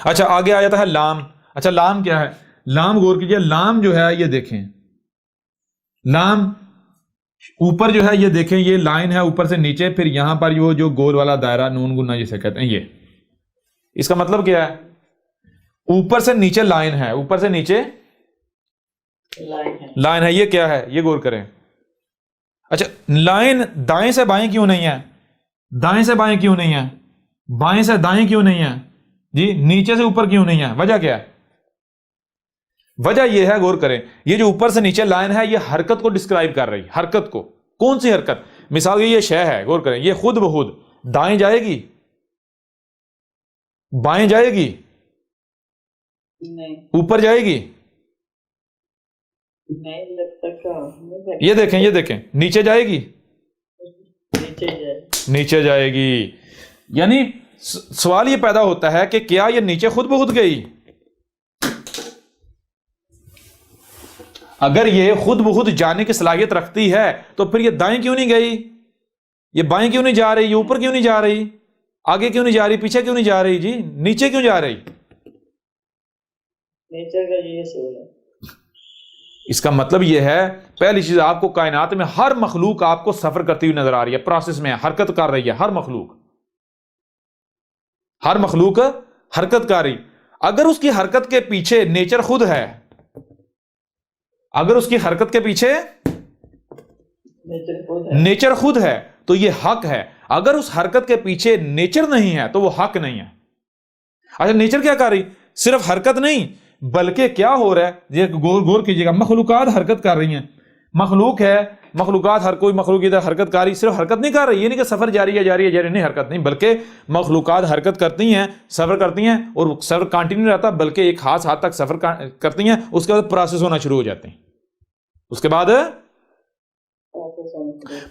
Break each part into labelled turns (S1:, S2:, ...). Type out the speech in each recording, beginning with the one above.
S1: اچھا آگے آ جاتا ہے لام. اچھا لام کیا ہے؟ لام غور کیجئے، لام جو ہے یہ دیکھیں، لام اوپر جو ہے یہ دیکھیں، یہ لائن ہے اوپر سے نیچے، پھر یہاں پر یہ جو گول والا دائرہ نون گنا جسے کہتے ہیں، یہ اس کا مطلب کیا ہے؟ اوپر سے نیچے لائن ہے، اوپر سے نیچے لائن ہے. یہ کیا ہے؟ یہ غور کریں. اچھا لائن دائیں سے بائیں کیوں نہیں ہے؟ دائیں سے بائیں کیوں نہیں ہے؟ بائیں سے دائیں کیوں نہیں ہے؟ جی نیچے سے اوپر کیوں نہیں ہے؟ وجہ کیا ہے؟ وجہ یہ ہے، غور کریں، یہ جو اوپر سے نیچے لائن ہے یہ حرکت کو ڈسکرائب کر رہی. حرکت کو، کون سی حرکت؟ مثال یہ شے ہے، غور کریں، یہ خود بخود دائیں جائے گی، بائیں جائے گی، اوپر جائے گی؟ یہ دیکھیں، یہ دیکھیں، نیچے جائے گی، نیچے جائے گی. یعنی سوال یہ پیدا ہوتا ہے کہ کیا یہ نیچے خود بخود گئی؟ اگر یہ خود بخود جانے کی صلاحیت رکھتی ہے تو پھر یہ دائیں کیوں نہیں گئی؟ یہ بائیں کیوں نہیں جا رہی؟ یہ اوپر کیوں نہیں جا رہی؟ آگے کیوں نہیں جا رہی؟ پیچھے کیوں نہیں جا رہی؟ جی نیچے کیوں جا رہی؟ نیچے کا یہ سوال ہے. اس کا مطلب یہ ہے، پہلی چیز آپ کو کائنات میں ہر مخلوق آپ کو سفر کرتی ہوئی نظر آ رہی ہے، پروسیس میں حرکت کر رہی ہے. ہر مخلوق، ہر مخلوق حرکت کر رہی. اگر اس کی حرکت کے پیچھے نیچر خود ہے، اگر اس کی حرکت کے پیچھے نیچر خود ہے تو یہ حق ہے. اگر اس حرکت کے پیچھے نیچر نہیں ہے تو وہ حق نہیں ہے. اچھا نیچر کیا کر رہی؟ صرف حرکت نہیں بلکہ کیا ہو رہا ہے؟ یہ غور کیجیے گا، مخلوقات حرکت کر رہی ہیں. مخلوق ہے، مخلوقات، ہر کوئی مخلوق ادھر حرکت کر رہی. صرف حرکت نہیں کر رہی، یہ نہیں کہ سفر جاری ہے جاری ہے جاری نہیں، حرکت نہیں، بلکہ مخلوقات حرکت کرتی ہیں، سفر کرتی ہیں، اور سفر کنٹینیو رہتا بلکہ ایک خاص حد تک سفر کرتی ہیں. اس کے بعد پروسیس ہونا شروع ہو جاتے ہیں. اس کے بعد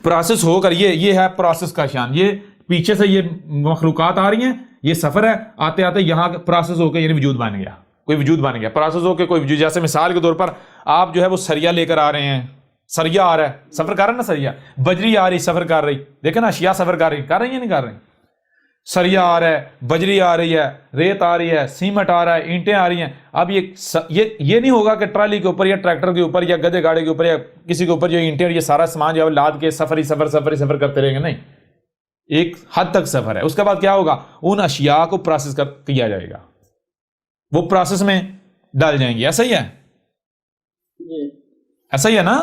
S1: پروسیس ہو کر یہ ہے پروسیس کا شان. یہ پیچھے سے یہ مخلوقات آ رہی ہیں، یہ سفر ہے، آتے آتے یہاں پروسیس ہو کے یعنی وجود بن گیا، کوئی وجود بن گیا، پروسیس ہو کے کوئی وجود. جیسے مثال کے طور پر آپ جو ہے وہ سریا لے کر آ رہے ہیں، سریا آ رہا ہے، سفر کر رہا ہے نا، سریا. بجری آ رہی، سفر کر رہی. دیکھیں نا اشیاء سفر کر رہی ہیں نہیں کر رہی؟ سریا آ رہا ہے، بجری آ رہی ہے، ریت آ رہی ہے، سیمٹ آ رہا ہے، اینٹیں آ رہی ہیں. اب یہ نہیں ہوگا کہ ٹرالی کے اوپر یا ٹریکٹر کے اوپر یا گدے گاڑی کے اوپر یا کسی کے اوپر جو اینٹیں اور یہ سارا سامان جو ہے لاد کے سفر کرتے رہیں گے. نہیں، ایک حد تک سفر ہے. اس کے بعد کیا ہوگا؟ ان اشیاء کو پروسیس کیا جائے گا، وہ پروسیس میں ڈال جائیں گے. ایسا ہی ہے، ایسا ہی ہے نا.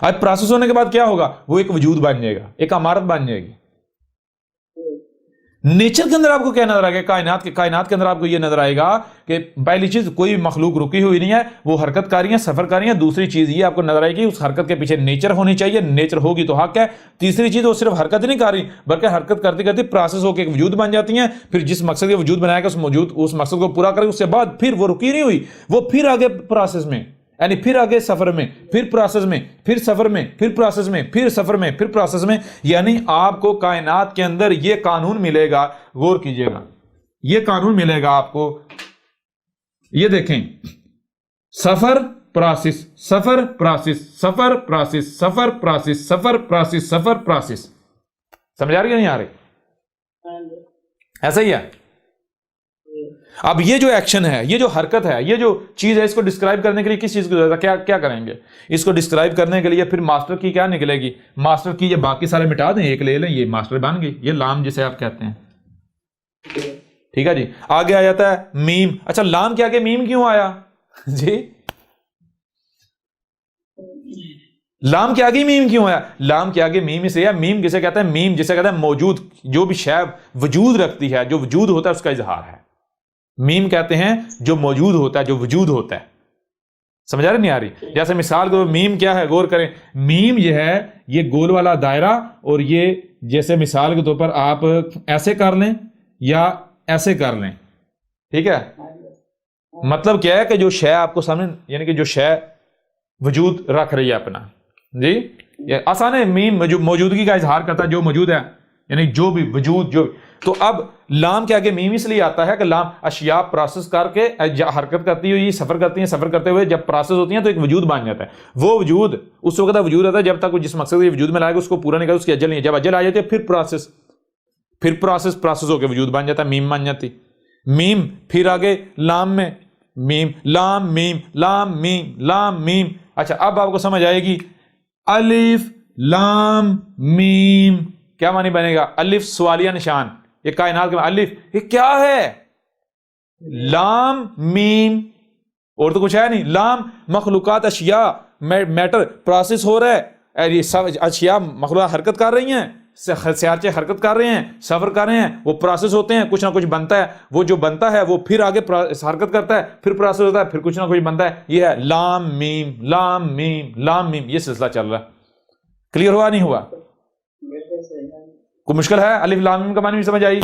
S1: اب پروسیس ہونے کے بعد کیا ہوگا؟ وہ ایک وجود بن جائے گا، ایک عمارت بن جائے گی. نیچر کے اندر آپ کو کیا نظر آئے گا؟ کائنات کے اندر آپ کو یہ نظر آئے گا کہ پہلی چیز کوئی مخلوق رکی ہوئی نہیں ہے، وہ حرکت کر رہی ہیں، سفر کر رہی ہیں. دوسری چیز یہ آپ کو نظر آئے گی اس حرکت کے پیچھے نیچر ہونی چاہیے، نیچر ہوگی تو حق ہے. تیسری چیز وہ صرف حرکت نہیں کر رہی بلکہ حرکت کرتے کرتے پروسیس ہو کے ایک وجود بن جاتی ہیں. پھر جس مقصد کے وجود بنایا گا اس مقصد کو پورا کرے، اس کے بعد پھر وہ رکی نہیں ہوئی، وہ پھر آگے پروسیس میں، یعنی پھر آگے سفر میں، پھر پروسیس میں، پھر سفر میں، پھر پروسیس میں، پھر سفر میں، پھر پروسیس میں. یعنی آپ کو کائنات کے اندر یہ قانون ملے گا، غور کیجئے گا، یہ قانون ملے گا آپ کو. یہ دیکھیں، سفر پروسیس، سفر پروسیس، سفر پروسیس، سفر پروسیس، سفر پروسیس، سفر پروسیس. سمجھ آ رہی ہے نہیں آ رہی؟ ایسا ہی ہے. اب یہ جو ایکشن ہے، یہ جو حرکت ہے، یہ جو چیز ہے، اس کو ڈسکرائب کرنے کے لیے کس چیز کی ضرورت ہے؟ کیا کریں گے اس کو ڈسکرائب کرنے کے لیے؟ پھر ماسٹر کی کیا نکلے گی؟ ماسٹر کی یہ باقی سارے مٹا دیں، ایک لے لیں، یہ ماسٹر بن گئی، یہ لام جسے آپ کہتے ہیں. ٹھیک ہے جی. آگے آ جاتا ہے میم. اچھا لام کے آگے میم کیوں آیا جی؟ لام کے آگے میم کیوں آیا؟ لام کے آگے میم اسے ہے، میم کسے کہتے ہیں؟ میم جسے کہتے ہیں موجود، جو بھی شے وجود رکھتی ہے، جو وجود ہوتا ہے اس کا اظہار ہے. میم کہتے ہیں جو موجود ہوتا ہے، جو وجود ہوتا ہے. سمجھ آ رہی نہیں آ رہی؟ جیسے مثال کو میم کیا ہے، غور کریں. میم یہ ہے، یہ گول والا دائرہ، اور یہ جیسے مثال کے طور پر آپ ایسے کر لیں یا ایسے کر لیں. ٹھیک ہے؟ مطلب کیا ہے کہ جو شے آپ کو سامنے، یعنی کہ جو شے وجود رکھ رہی ہے اپنا. جی یہ آسان ہے. میم جو موجودگی کا اظہار کرتا ہے، جو موجود ہے، یعنی جو بھی وجود جو. تو اب لام کے آگے میم اس لیے آتا ہے کہ لام اشیاء پروسیس کر کے حرکت کرتی ہوئی سفر کرتی ہیں، سفر کرتے ہوئے جب پروسیس ہوتی ہیں تو ایک وجود بن جاتا ہے. وہ وجود اس وقت وجود آتا ہے جب تک وہ جس مقصد کے وجود میں لائے گا اس کو پورا نہیں کرے، اس کی اجل نہیں ہے. جب اجل آ جاتی ہے پھر پروسیس پھر پروسیس ہو کے وجود بن جاتا ہے، میم بن جاتی، میم پھر آگے لام میں میم، لام میم لام میم لام میم۔ اچھا اب آپ کو سمجھ آئے گی، الف لام میم کیا معنی بنے گا؟ الف سوالیہ نشان، یہ کائنات کے الف یہ کیا ہے؟ لام میم، اور تو کچھ ہے نہیں، لام مخلوقات اشیاء میٹر پروسیس ہو رہا ہے، یہ سب اشیاء مخلوقات حرکت کر رہی ہیں، سیارچے حرکت کر رہے ہیں، سفر کر رہے ہیں، وہ پروسیس ہوتے ہیں، کچھ نہ کچھ بنتا ہے، وہ جو بنتا ہے وہ پھر آگے حرکت کرتا ہے، پھر پروسیس ہوتا ہے، پھر کچھ نہ کچھ بنتا ہے، یہ ہے لام میم لام میم لام میم، یہ سلسلہ چل رہا ہے۔ کلیئر ہوا نہیں ہوا؟ کوئی مشکل ہے؟ الف لام میم کا معنی نہیں سمجھ آئی؟